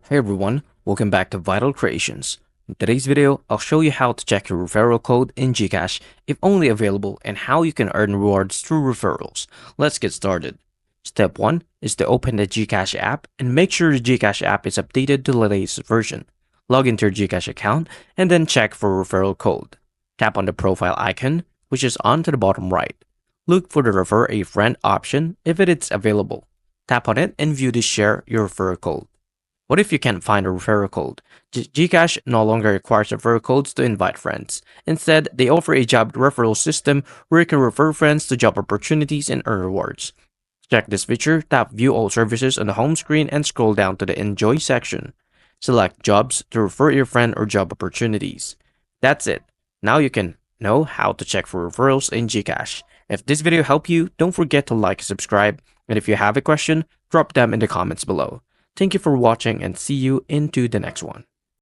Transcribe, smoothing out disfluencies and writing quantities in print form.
Hey everyone, welcome back to Vital Creations. In today's video, I'll show you how to check your referral code in GCash if only available and how you can earn rewards through referrals. Let's get started. Step 1 is to open the GCash app and make sure the GCash app is updated to the latest version. Log into your GCash account and then check for referral code. Tap on the profile icon, which is on to the bottom right. Look for the Refer a Friend option if it is available. Tap on it and view the Share Your Referral Code. What if you can't find a referral code? GCash no longer requires referral codes to invite friends. Instead, they offer a job referral system where you can refer friends to job opportunities and earn rewards. Check this feature, tap View All Services on the home screen and scroll down to the Enjoy section. Select Jobs to refer your friend or job opportunities. That's it. Now you can know how to check for referrals in GCash. If this video helped you, don't forget to like and subscribe. And if you have a question, drop them in the comments below. Thank you for watching and see you into the next one.